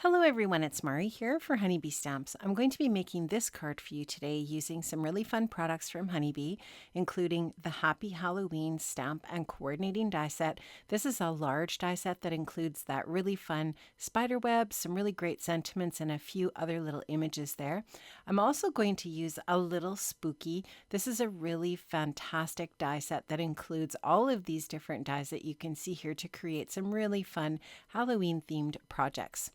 Hello everyone, it's Mari here for Honeybee Stamps. I'm going to be making this card for you today using some really fun products from Honeybee, including the Happy Halloween stamp and coordinating die set. This is a large die set that includes that really fun spider web, some really great sentiments, and a few other little images there. I'm also going to use a little spooky. This is a really fantastic die set that includes all of these different dies that you can see here to create some really fun Halloween themed projects.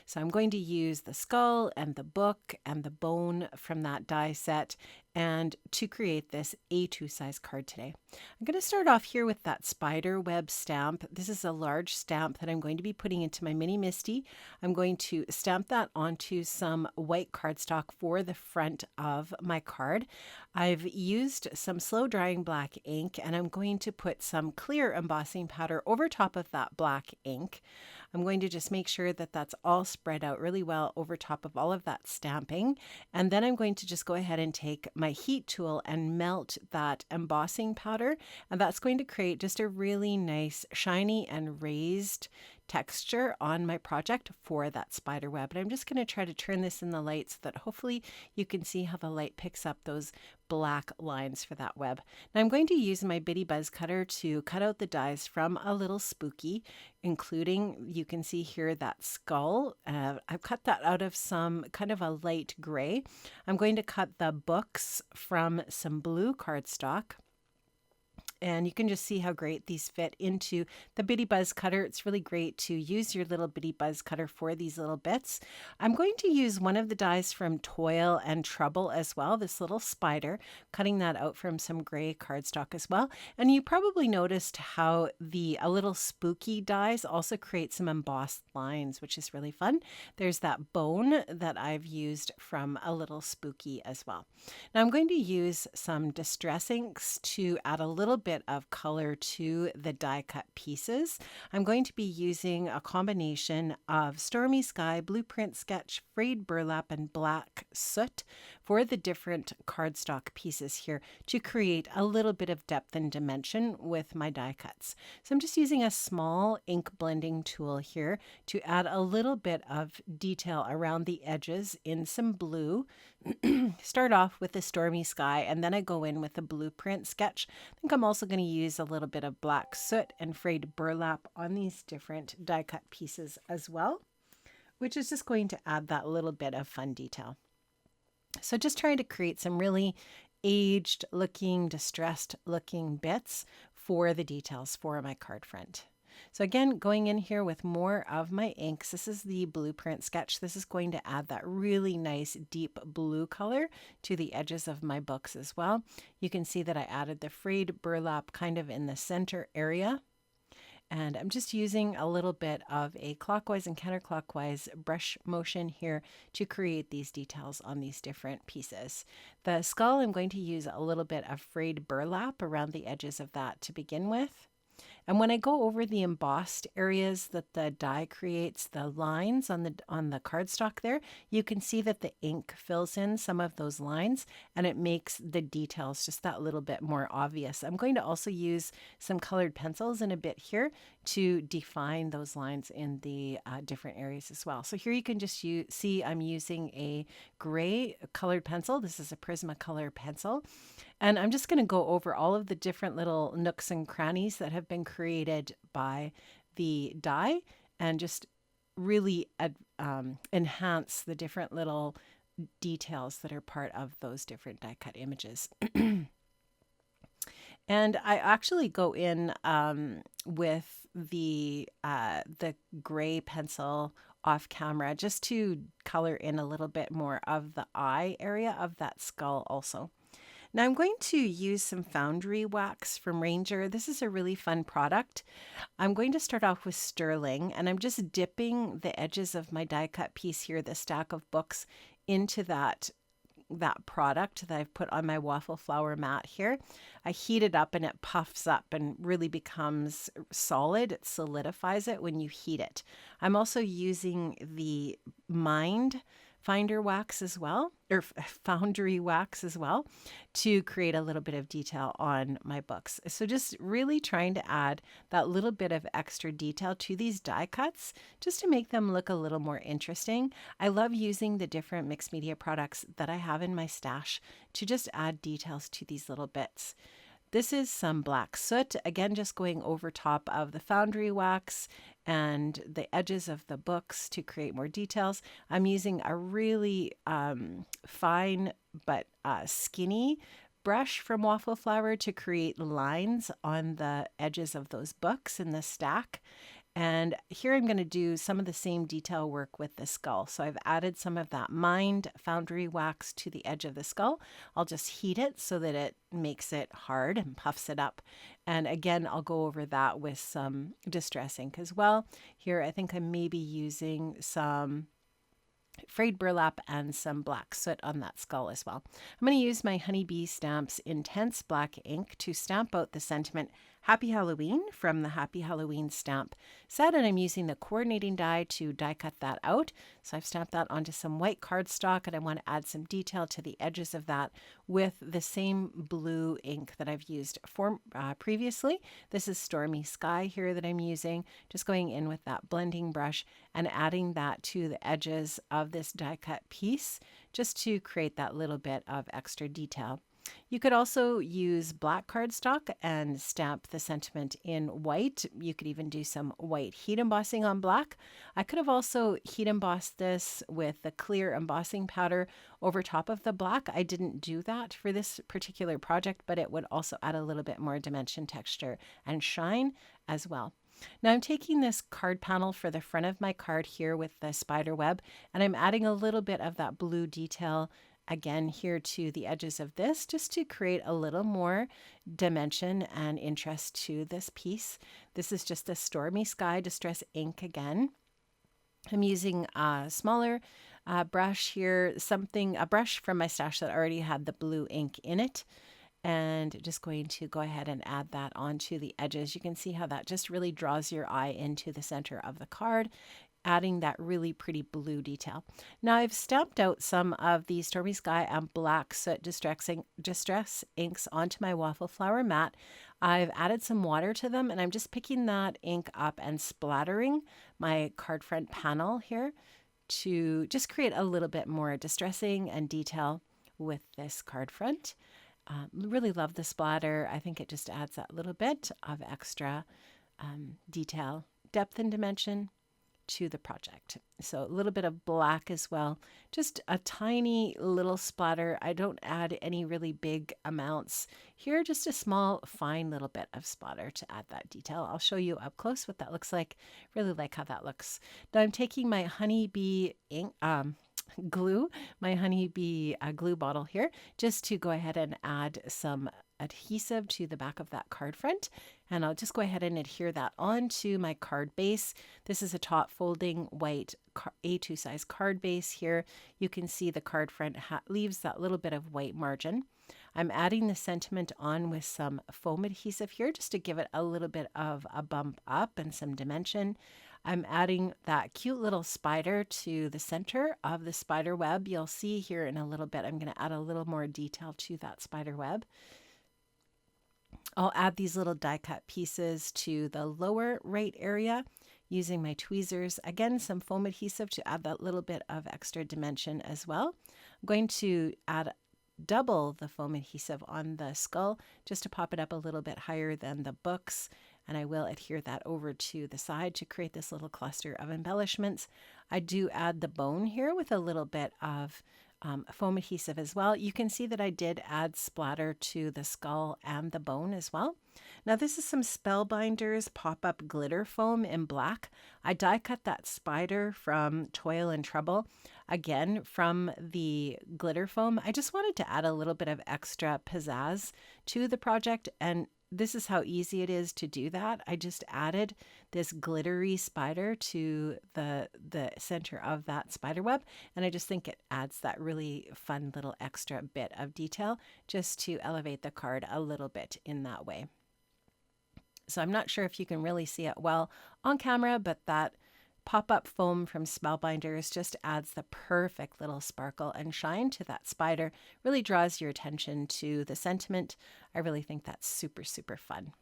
So I'm going to use the skull and the book and the bone from that die set and to create this A2 size card today. I'm going to start off here with that spider web stamp. This is a large stamp that I'm going to be putting into my mini Misty. I'm going to stamp that onto some white cardstock for the front of my card. I've used some slow drying black ink and I'm going to put some clear embossing powder over top of that black ink. I'm going to just make sure that that's all spread out really well over top of all of that stamping. And then I'm going to just go ahead and take my heat tool and melt that embossing powder. And that's going to create just a really nice shiny and raised texture on my project for that spider web. And I'm just going to try to turn this in the light so that hopefully you can see how the light picks up those black lines for that web. Now I'm going to use my Bitty Buzz cutter to cut out the dies from a little spooky, including, you can see here, that skull. I've cut that out of some kind of a light gray. I'm going to cut the books from some blue cardstock. And you can just see how great these fit into the Bitty Buzz cutter. It's really great to use your little Bitty Buzz cutter for these little bits. I'm going to use one of the dies from Toil and Trouble as well, this little spider, cutting that out from some gray cardstock as well. And you probably noticed how a little spooky dies also create some embossed lines, which is really fun. There's that bone that I've used from a little spooky as well. Now I'm going to use some distress inks to add a little bit of color to the die cut pieces. I'm going to be using a combination of Stormy Sky, Blueprint Sketch, Frayed Burlap, and Black Soot for the different cardstock pieces here to create a little bit of depth and dimension with my die cuts. So I'm just using a small ink blending tool here to add a little bit of detail around the edges in some blue. Start off with the Stormy Sky and then I go in with a Blueprint Sketch. I think I'm also going to use a little bit of Black Soot and Frayed Burlap on these different die cut pieces as well, which is just going to add that little bit of fun detail. So just trying to create some really aged looking, distressed looking bits for the details for my card front. So again, going in here with more of my inks. This is the Blueprint Sketch. This is going to add that really nice deep blue color to the edges of my books as well. You can see that I added the Frayed Burlap kind of in the center area. And I'm just using a little bit of a clockwise and counterclockwise brush motion here to create these details on these different pieces. The skull, I'm going to use a little bit of Frayed Burlap around the edges of that to begin with. And when I go over the embossed areas that the die creates, the lines on the cardstock there, you can see that the ink fills in some of those lines and it makes the details just that little bit more obvious. I'm going to also use some colored pencils in a bit here to define those lines in the different areas as well. So here you can just see I'm using a gray colored pencil. This is a Prismacolor pencil. And I'm just going to go over all of the different little nooks and crannies that have been created by the die and just really enhance the different little details that are part of those different die cut images. And I actually go in with the gray pencil off camera just to color in a little bit more of the eye area of that skull also. Now I'm going to use some foundry wax from Ranger. This is a really fun product. I'm going to start off with sterling and I'm just dipping the edges of my die cut piece here, the stack of books, into that product that I've put on my waffle flower mat here. I heat it up and it puffs up and really becomes solid. It solidifies it when you heat it. I'm also using the Mind finder wax as well, or foundry wax as well, to create a little bit of detail on my books. So just really trying to add that little bit of extra detail to these die cuts just to make them look a little more interesting. I love using the different mixed media products that I have in my stash to just add details to these little bits. This is some black soot, again, just going over top of the foundry wax and the edges of the books to create more details. I'm using a really fine but skinny brush from Waffle Flower to create lines on the edges of those books in the stack. And here I'm going to do some of the same detail work with the skull. So I've added some of that mined foundry wax to the edge of the skull. I'll just heat it so that it makes it hard and puffs it up. And again, I'll go over that with some distress ink as well. Here I think I may be using some frayed burlap and some black soot on that skull as well. I'm going to use my Honeybee Stamps Intense Black ink to stamp out the sentiment Happy Halloween from the Happy Halloween stamp set, and I'm using the coordinating die to die cut that out. So I've stamped that onto some white cardstock, and I want to add some detail to the edges of that with the same blue ink that I've used for previously. This is Stormy Sky here that I'm using, just going in with that blending brush and adding that to the edges of this die cut piece just to create that little bit of extra detail. You could also use black cardstock and stamp the sentiment in white. You could even do some white heat embossing on black. I could have also heat embossed this with the clear embossing powder over top of the black. I didn't do that for this particular project, but it would also add a little bit more dimension, texture, and shine as well. Now I'm taking this card panel for the front of my card here with the spider web, and I'm adding a little bit of that blue detail again here to the edges of this just to create a little more dimension and interest to this piece. This is just a Stormy Sky Distress ink again. I'm using a smaller brush here, a brush from my stash that already had the blue ink in it. And just going to go ahead and add that onto the edges. You can see how that just really draws your eye into the center of the card, adding that really pretty blue detail. Now I've stamped out some of the Stormy Sky and Black Soot Distress inks onto my Waffle Flower mat. I've added some water to them, and I'm just picking that ink up and splattering my card front panel here to just create a little bit more distressing and detail with this card front. Really love the splatter. I think it just adds that little bit of extra detail, depth, and dimension to the project. So a little bit of black as well, just a tiny little splatter. I don't add any really big amounts here, just a small fine little bit of splatter to add that detail. I'll show you up close what that looks like. Really like how that looks. Now I'm taking my Honeybee ink, glue, my Honeybee glue bottle here, just to go ahead and add some adhesive to the back of that card front, and I'll just go ahead and adhere that onto my card base. This is a top folding white A2 size card base here. You can see the card front leaves that little bit of white margin. I'm adding the sentiment on with some foam adhesive here just to give it a little bit of a bump up and some dimension. I'm adding that cute little spider to the center of the spider web. You'll see here in a little bit, I'm going to add a little more detail to that spider web. I'll add these little die cut pieces to the lower right area using my tweezers. Again, some foam adhesive to add that little bit of extra dimension as well. I'm going to add double the foam adhesive on the skull just to pop it up a little bit higher than the books. And I will adhere that over to the side to create this little cluster of embellishments. I do add the bone here with a little bit of foam adhesive as well. You can see that I did add splatter to the skull and the bone as well. Now this is some Spellbinders pop-up glitter foam in black. I die cut that spider from Toil and Trouble, again from the glitter foam. I just wanted to add a little bit of extra pizzazz to the project, and this is how easy it is to do that. I just added this glittery spider to the center of that spider web, and I just think it adds that really fun little extra bit of detail just to elevate the card a little bit in that way. So I'm not sure if you can really see it well on camera, but that Pop-up foam from Spellbinders just adds the perfect little sparkle and shine to that spider, really draws your attention to the sentiment. I really think that's super, super fun.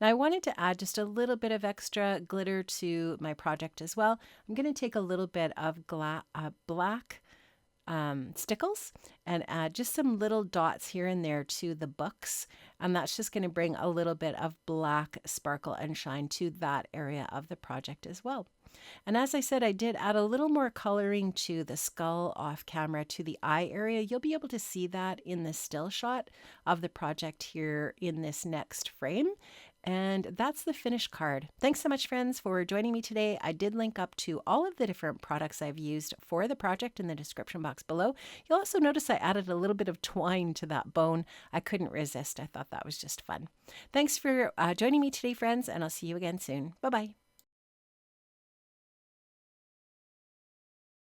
Now I wanted to add just a little bit of extra glitter to my project as well. I'm going to take a little bit of black stickles and add just some little dots here and there to the books, and that's just going to bring a little bit of black sparkle and shine to that area of the project as well. And as I said, I did add a little more coloring to the skull off camera to the eye area. You'll be able to see that in the still shot of the project here in this next frame. And that's the finished card. Thanks so much, friends, for joining me today. I did link up to all of the different products I've used for the project in the description box below. You'll also notice I added a little bit of twine to that bone. I couldn't resist. I thought that was just fun. Thanks for joining me today, friends, and I'll see you again soon. Bye-bye.